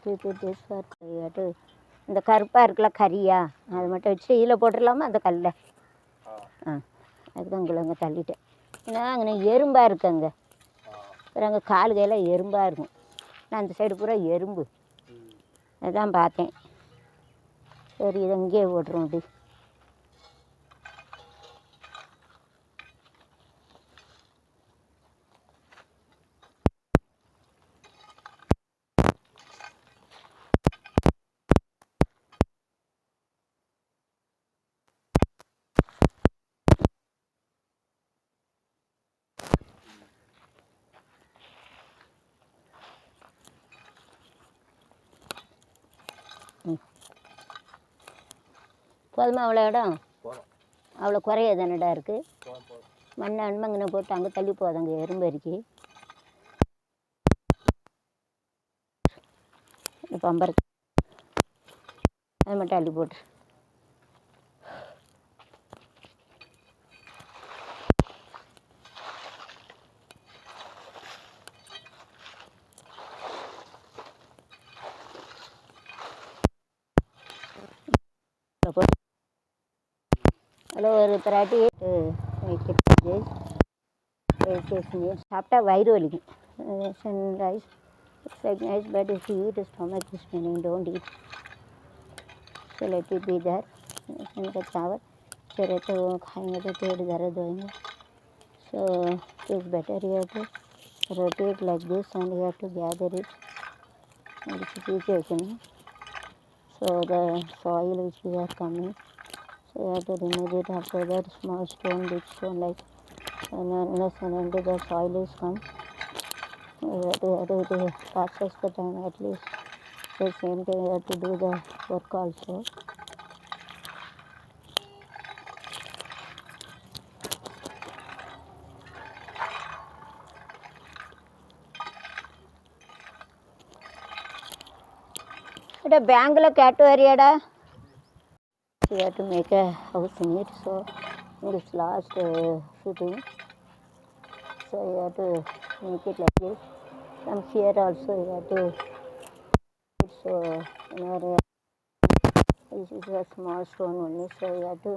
keep this for இந்த கருப்பாக இருக்குல்ல கறியா அதை மட்டும் வச்சு இதில் போட்டுடலாமா அந்த கல்லில் அதுதான் உங்களை அங்கே தள்ளிட்டேன். ஏன்னா அங்கே எறும்பாக இருக்கு அங்கே அப்புறம் அங்கே கால் கையில் எறும்பாக இருக்கும். நான் அந்த சைடு பூரா எறும்பு அதான் பார்த்தேன். சரி இதை இங்கேயே போட்டுருவோம் அப்படி. போதுமா அவ்வளோ இடம்? அவ்வளோ குறைய தானடா இருக்குது. மண்ணை அனுமங்கனை போட்டு அங்கே தள்ளி போகுது அங்கே எறும்பறிக்கு பம்பருக்கு அதை மட்டும் அள்ளி போட்டு அதில் ஒரு பிராட்டி சாப்பிட்டா வயிறு வலிக்கும். Rice it's like nice but if you eat stomach is paining don't eat. So let it be there. इनका चावल से रहते वो खाएंगे तो पेट दर्द होएंगे. So it's better you have to rotate like this and you have to gather it. And this is easy. So the soil which we are coming, so you have to remove it. After that small stone, big stone, like unless and until the soil is come, you have to process the time at least. The same time you have to do the work also. Ida Bangalore cat area da. You have to make a house in it. So in this last shooting, so you have to make it like this. From here also you have to. So this is a small stone only. So you have to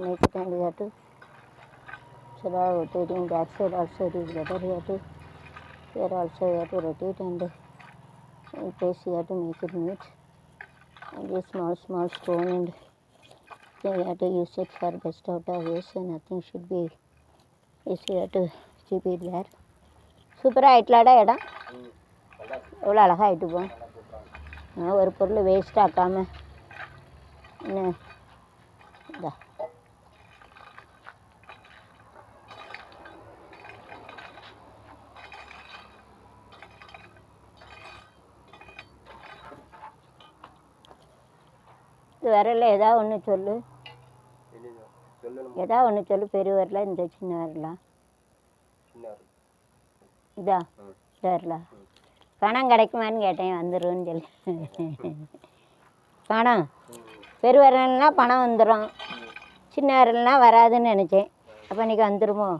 make it and you have to. So now rotating that side also it is better. You have to. Here also you have to rotate and in place you have to make it neat. And this small stone and then you have to use it for best out of waste and nothing should be. Yes, you have to keep it there. Super ஆயிட்டலாடா இடம் எவ்வளோ அழகாக ஆகிட்டு போம். ஒரு பொருள் waste ஆக்காமல் என்ன இதா இது வரல. ஏதாவது ஒன்று சொல்லு, ஏதாவது ஒன்று சொல்லு. பெரிய வரல இந்த சின்ன வரலாம் இதா வரல. பணம் கிடைக்குமான்னு கேட்டேன். வந்துடும்னு சொல்லி. பணம் பெரு வரலன்னா பணம் வந்துடும், சின்ன வரலன்னா வராதுன்னு நினச்சேன். அப்போ இன்றைக்கி வந்துடுமோ?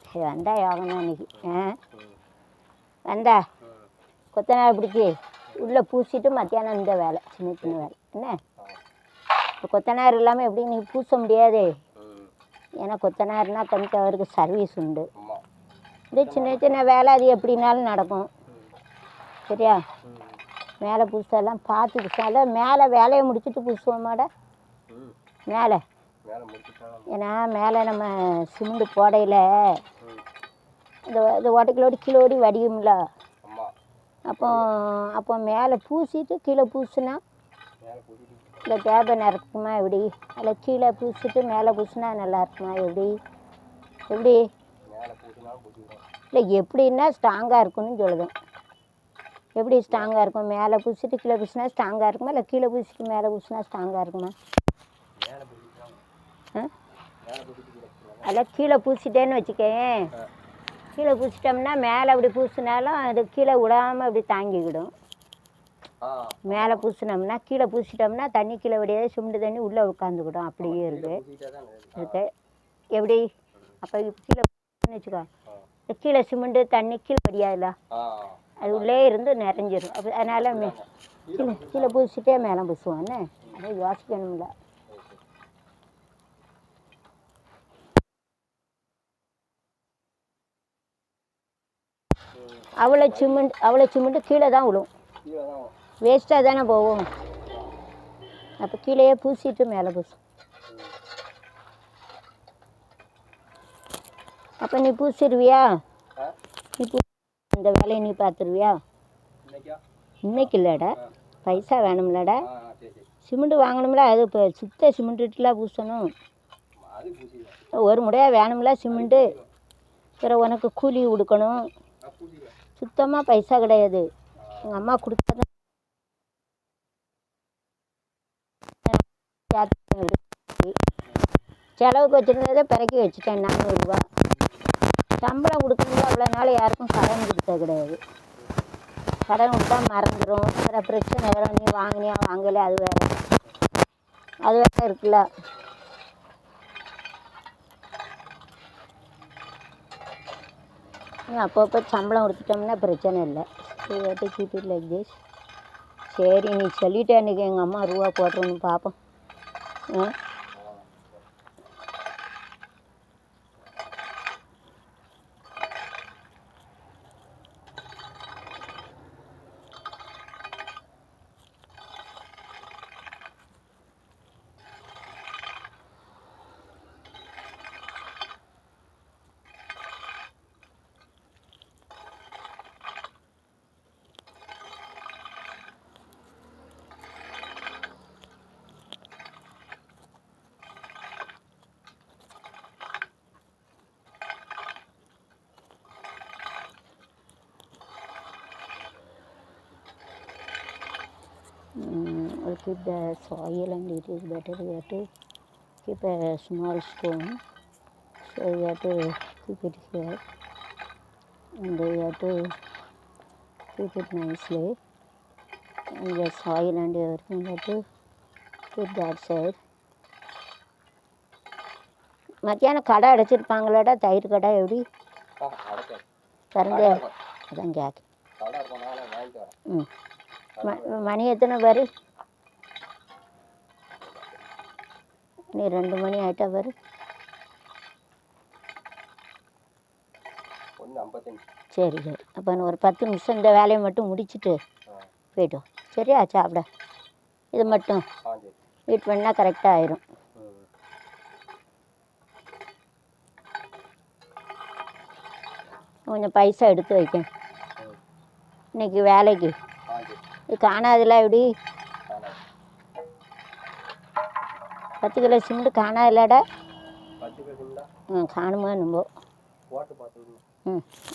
சரி வந்தா யோகம் தான் இன்றைக்கி. வந்தா கொத்தனார் பிடிச்சி உள்ளே பூசிட்டு மத்தியானம் இந்த வேலை சின்ன சின்ன வேலை என்ன. இப்போ கொத்தனார் இல்லாமல் எப்படி நீ பூச முடியாது. ஏன்னா கொத்தனார்னா கொஞ்சம் அவருக்கு சர்வீஸ் உண்டு. இது சின்ன சின்ன வேலை அது எப்படினாலும் நடக்கும். சரியா? மேலே பூசெல்லாம் பார்த்து பூசால மேலே வேலையை முடிச்சுட்டு பூசுவோமாடா மேலே. ஏன்னா மேலே நம்ம சிமெண்ட் போடையில் இந்த ஓட்டைக்கிலோடி கிலோடி வடியும்ல. அப்போ மேலே பூசிட்டு கீழே பூசுனா இந்த கேபை நிறக்குமா எப்படி? அதில் கீழே பூசிட்டு மேலே பூசினா நல்லா இருக்குமா எப்படி? எப்படி இல்லை எப்படின்னா ஸ்ட்ராங்காக இருக்குன்னு சொல்லுவேன். எப்படி ஸ்ட்ராங்காக இருக்கும்? மேலே பூசிட்டு கீழே பூசினா ஸ்ட்ராங்காக இருக்குமா, இல்லை கீழே பூசிட்டு மேலே பூசினா ஸ்ட்ராங்காக இருக்குமா? அதில் கீழே பூசிட்டேன்னு வச்சுக்கேன். கீழே பூசிட்டோம்னா மேலே அப்படி பூசினாலும் அது கீழே விடாமல் அப்படி தாங்கிக்கிடும். மேலே பூசினோம்னா கீழே பூசிட்டோம்னா தண்ணி கீழே விடையாது, சுண்டு தண்ணி உள்ளே உட்காந்துக்கிடும். அப்படியே இருக்கு எப்படி? அப்போ கீழே வச்சுக்கோ, கீழே சிமெண்ட்டு தண்ணி கீழே வடியாதுல, அது உள்ளே இருந்து நிறைஞ்சிரும். அப்போ அதனால் கீழே கீழே பூசிட்டே மேலே பூசுவானே, அதை யோசிக்கணும்ல. அவ்வளோ சிமெண்ட் கீழே தான் விழும், வேஸ்ட்டாக தானே போகும். அப்போ கீழேயே பூசிட்டு மேலே பூசும். அப்போ நீ பூசிடுவியா? நீ இந்த வேலையை நீ பார்த்துருவியா? இன்னைக்கு இல்லைடா, பைசா வேணும்லடா. சிமெண்ட் வாங்கணும்ல, அது இப்போ சுத்த சிமெண்ட்டுலாம் பூசணும். ஒரு முறையாக வேணும்ல சிமெண்ட்டு. பிறகு உனக்கு கூலி கொடுக்கணும். சுத்தமாக பைசா கிடையாது. எங்கள் அம்மா கொடுத்தா செலவுக்கு வச்சுருந்ததை பிறக்கி வச்சுட்டேன். 400 ரூபா சம்பளம் கொடுக்கணும்ல. அவ்வளோ நாள் யாருக்கும் கடன் கொடுத்தது கிடையாது. கடன் கொடுத்தா மறந்துடும், வேறு பிரச்சனை வரும். நீ வாங்கினியா வாங்கலை, அது வேறு இருக்குல்ல. அப்பப்போ சம்பளம் கொடுத்துட்டோம்னா பிரச்சனை இல்லை. சரி, கீப் இட் லைக் திஸ். சரி, நீ சொல்லிட்டே இன்றைக்கி எங்கள் அம்மா ரூபா போட்டுருன்னு பார்ப்போம். We'll keep the soil and it is better. We have to keep a small stone, so we have to keep it here, and we have to keep it nicely, and the soil and everything we have to keep that side. மத்தியானம் கடை அடைச்சிருப்பாங்களாடா, தயிர் கடை எப்படி திறந்து? அதான் கேட்க. மணி எத்தனை பாரு? நீ 2 மணி ஆகிட்டா பாரு. சரி சரி, அப்போ ஒரு 10 நிமிஷம் இந்த வேலையை மட்டும் முடிச்சுட்டு போய்ட்டோம். சரியா? சாப்பிட இது மட்டும் வெயிட் பண்ணால் கரெக்டாக ஆயிரும். கொஞ்சம் பைசா எடுத்து வைக்க இன்னைக்கு வேலைக்கு. இது காணாதுல எப்படி? 10 கிலோ சிமெண்ட் காணாதுலடா. காணுமா நம்ம?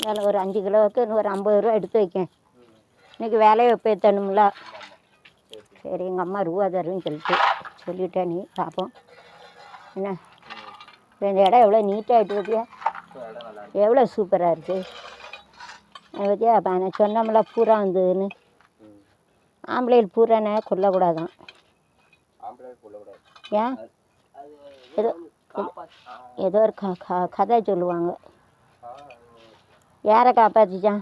அதில் ஒரு 5 கிலோவுக்கு இன்னும் ஒரு 50 ரூபா எடுத்து வைக்கேன். இன்றைக்கி வேலையை பேத்தணும்ல. சரி, எங்கள் அம்மா ரூபா தருன்னு சொல்லிட்டேன். நீ பார்ப்போம் என்ன. இந்த இடம் எவ்வளோ நீட்டாகிட்டு பார்த்தியா? எவ்வளோ சூப்பராக இருக்குது பார்த்தியா? அப்போ நான் சொன்னோம்ல பூரா வந்ததுன்னு. ஆம்பளையில் பூரானே கொல்லக்கூடாதான். ஏன்? ஏதோ ஒரு கதை சொல்லுவாங்க. யாரை காப்பாற்றிச்சான்?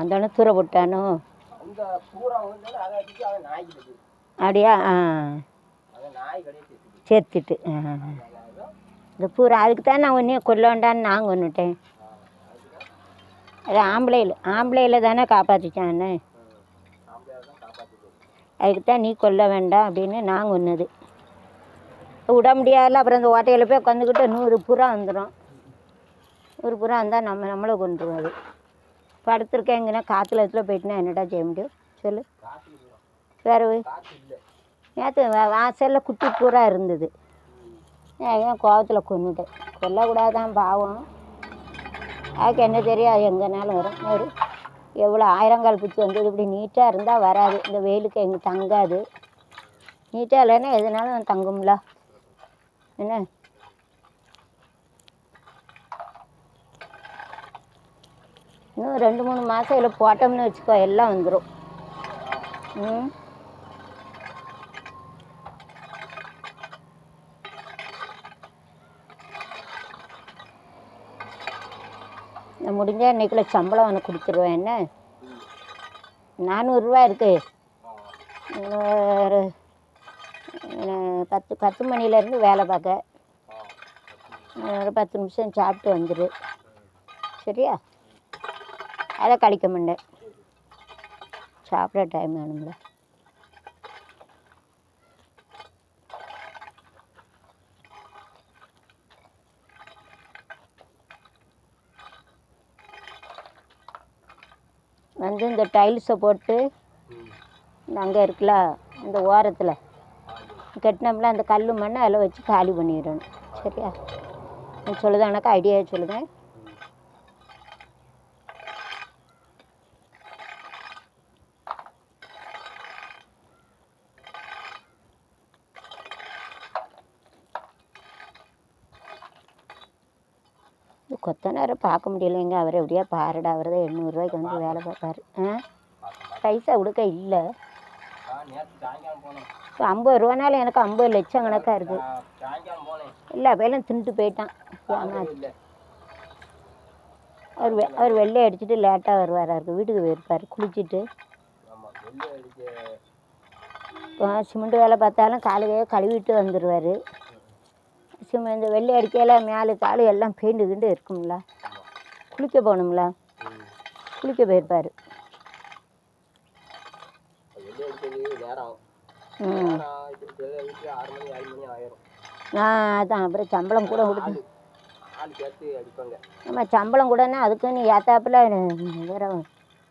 அந்த தூர போட்டானோ? அப்படியா? சேர்த்துட்டு இந்த பூரா அதுக்கு தான் நான் ஒன்றே கொல்ல வேண்டான்னு நான் கொண்டுட்டேன். அது ஆம்பளையில் தானே காப்பாற்றிச்சான்னு. அதுக்கு தான் நீ கொல்ல வேண்டாம் அப்படின்னு நான் கொன்னது. விட முடியாதுல்ல. அப்புறம் இந்த ஓட்டையில் போய் உட்காந்துக்கிட்டு 100 புறா வந்துடும். 100 புறா வந்தால் நம்மளை கொண்டுருவோம். அது படுத்துருக்கேன் எங்கன்னா காற்றுல இடத்துல போயிட்டுனா என்னடா செய்ய முடியும் சொல்லு? வேறு நேற்று வாசலில் குட்டி பூரா இருந்தது. ஏன் கோவத்தில் கொண்டுட்டேன். கொல்லக்கூடாதான் பாவம். அதுக்கு என்ன தெரியும்? அது எங்கேனாலும் வரும். எவ்வளோ 1000 பூச்சி வந்தது. இப்படி நீட்டாக இருந்தால் வராது. இந்த வெயிலுக்கு எங்கே தங்காது. நீட்டாக இல்லைன்னா எதுனாலும் தங்கும்ல என்ன. இன்னும் 2-3 மாதம் இதில் போட்டோம்னு வச்சுக்கோ எல்லாம் வந்துடும். ம் நான் முடிஞ்சால் இன்றைக்குள்ள சம்பளம் உனக்கு கொடுத்துருவேன். என்ன 400 ரூபா இருக்குது. ஒரு 10 மணிலேருந்து வேலை பார்க்க. ஒரு 10 நிமிஷம் சாப்பிட்டு வந்துடு. சரியா? அதை கழிக்க மாட்டேன். சாப்பிட டைம் வேணும்ல. வந்து இந்த டைல்ஸை போட்டு அங்கே இருக்குல்ல அந்த ஓரத்தில் கட்டினோம்ல அந்த கல் மண்ணை அதில் வச்சு காலி பண்ணிடணும். சரியா? நான் சொல்லுதானாக்கா ஐடியா சொல்லுதேன். கொத்தனாரை பார்க்க முடியலைங்க. அவர் எப்படியா பாருடா. அவர் தான் 800 ரூபாய்க்கு வந்து வேலை பார்ப்பாரு. பைசா கொடுக்க இல்லை. இப்போ 50 ரூபானாலும் எனக்கு 50 லட்சம் கணக்காக இருக்குது. இல்லை அப்போலாம் தின்ட்டு போயிட்டான். அவர் வெள்ளை அடிச்சுட்டு லேட்டாக வருவார். அவருக்கு வீட்டுக்கு போயிருப்பார் குளிச்சுட்டு. சிமெண்ட் வேலை பார்த்தாலும் காலையே கழுவிட்டு வந்துடுவார். இந்த வெள்ளை அடிக்கையில் மேலே தாள் எல்லாம் பெயிண்டு கிண்டு இருக்கும்ல. குளிக்க போகணும்ல. குளிக்க போயிருப்பார். அதான் அப்புறம் சம்பளம் கூட கொடுத்து ஆமாம் சம்பளம் கூடன்னா அதுக்குன்னு ஏத்தாப்பில் வேற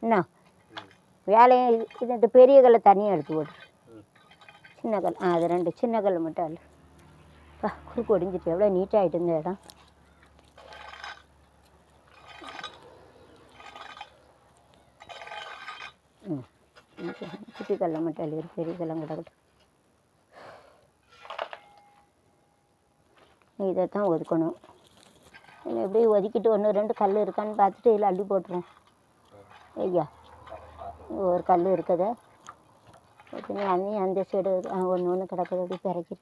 என்ன வேலையும் இது பெரிய கல்லை தனியாக எடுத்து போட்டு சின்ன கல் அது 2 சின்ன கல் மட்டும் இல்லை. குறுக்கு ஒடிஞ்சிட்டு எவ்வளோ நீட்டாகிட்டு இருந்த இடம். குட்டி கல்லை மட்டும் அள்ளி பெரிய கல்லம் கிடக்கட்டும். இதைத்தான் ஒதுக்கணும். எப்படி ஒதுக்கிட்டு 1-2 கல் இருக்கான்னு பார்த்துட்டு இதில் அள்ளி போட்டுருவோம். ஐயா ஒரு கல் இருக்குதா அதையும் அந்த சைடு ஒன்று கிடக்குது. அப்படி பிறக்கிது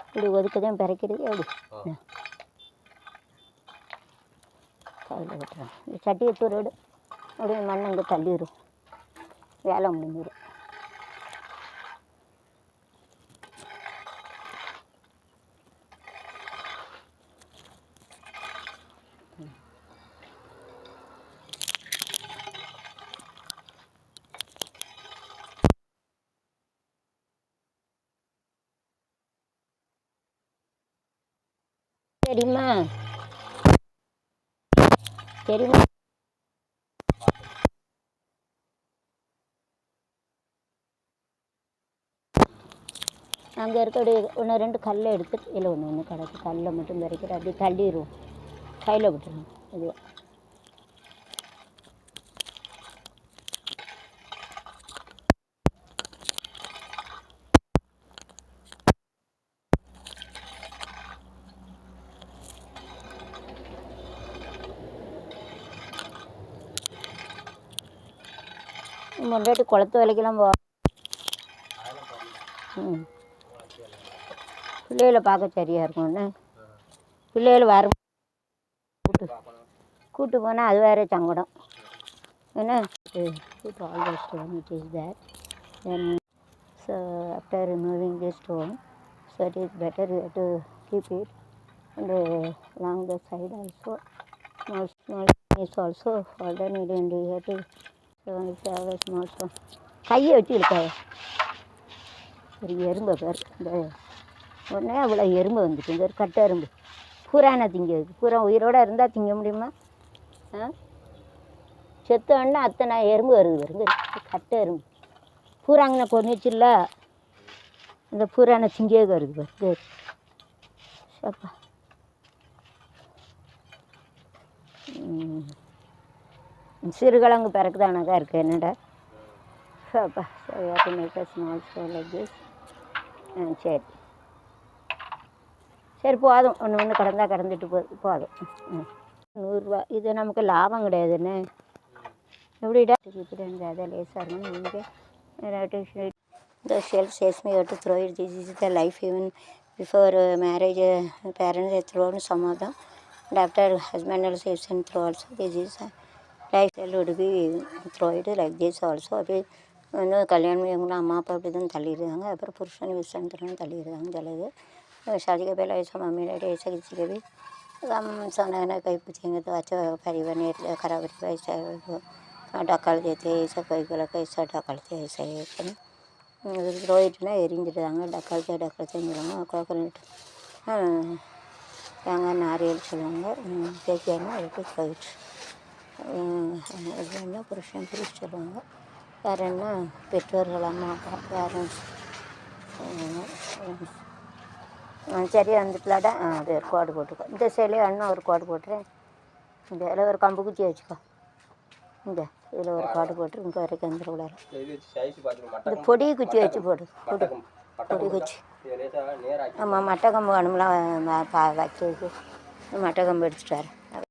இப்படி ஒதுக்கதான் பிறக்கிறது. எப்படி கையில் விட்டுறோம். இந்த சட்டியை தூரோடு அப்படியே மண் அங்கே தள்ளிடும். வேலை முடிஞ்சிடும். தெரியுமா? தெரியுமா? அங்கே இருக்கக்கூடிய 1-2 கல்லை எடுத்து இல்லை ஒன்று கிடக்கு. கல்லை மட்டும் பறிக்கிற அப்படி தள்ளிடுவோம். கையில் விட்டுருவோம். இது முன்னாடி குளத்து வேலைக்கெல்லாம் பிள்ளைகளை பார்க்க சரியாக இருக்கும்ண்ணே. பிள்ளைகள் வர கூட்டு போனால் அது வேறு சங்கடம். ஏன்னா all the stone it is there. Then so after removing this stone, so it is better to keep it and along the side also small is also folder needed here to so if you have a small stone கையை வச்சு இழுக்காது. ஒரு எறும்பை பேர் இந்த உடனே அவ்வளோ எறும்பு வந்துட்டு இந்த ஒரு கட்டை எறும்பு பூரான திங்கிறது. பூரா உயிரோடு இருந்தால் திங்க முடியுமா? செத்தோன்னா அத்தனை எறும்பு வருது. வருங்க கட்டை எறும்பு பூராங்கனை கொண்டுச்சுல்ல இந்த பூரான திங்கிறது வருது. வருது சப்பா. சிறுகிழங்கு பிறக்குதானக்கா இருக்குது என்னடா சப்பா. சரி make a small store like this. சரி சரி போதும். ஒன்று கடந்தால் கடந்துட்டு போதும். நூறுரூவா இது நமக்கு லாபம் கிடையாதுன்னு எப்படிடா இப்படி அதை லேசாக இருக்கணும் நீங்கள் The shell says me to throw it. This is the life even before marriage. Parents they throw some of them, and after husband and wife throw also. This is life shell would be throw it like this also. அப்படி இன்னும் கல்யாணம் எங்கன்னா அம்மா அப்பா அப்படி தான் தள்ளிடுறாங்க. அப்புறம் புருஷன் விஷயம் தரணும் தள்ளிடுறாங்க சிலது. शादी के पहले ऐसा मम्मी डैडी ऐसा किसी के भी हम सोना कहीं पूछेंगे तो अच्छा परिवार ने खराब ऐसा ढकल देते ऐसा कई गलत ऐसा ढकलते ऐसा है ரோயிட்னா எரிஞ்சிடுறாங்க டக்கல்ச்சேங்கிறாங்க கோகோனட் தேங்காய் நாரியல் சொல்லுவாங்க தேக்கியானா அதுக்கு போயிட்டு என்ன புருஷன் பிரிச்சு சொல்லுவாங்க வேறு என்ன பெற்றோர்கள் அம்மா அப்பா பேரண்ட்ஸ் சரி அந்த பிள்ளாடா அது ஒரு கோடு போட்டுக்கோ இந்த சைட்லேயே அண்ணன் ஒரு கோடு போட்டுறேன் இந்த இதில் ஒரு கம்பு குச்சி வச்சுக்கோ இந்த இதில் ஒரு காடு போட்டு இங்கே வரைக்கும் வந்துடக்கூடாது இந்த பொடி குச்சி வச்சு போடு பொடி குச்சி ஆமாம் மட்டை கம்பு வேணும்லாம் வைக்கிறதுக்கு மட்டை கம்பு எடுத்துகிட்டு வரேன்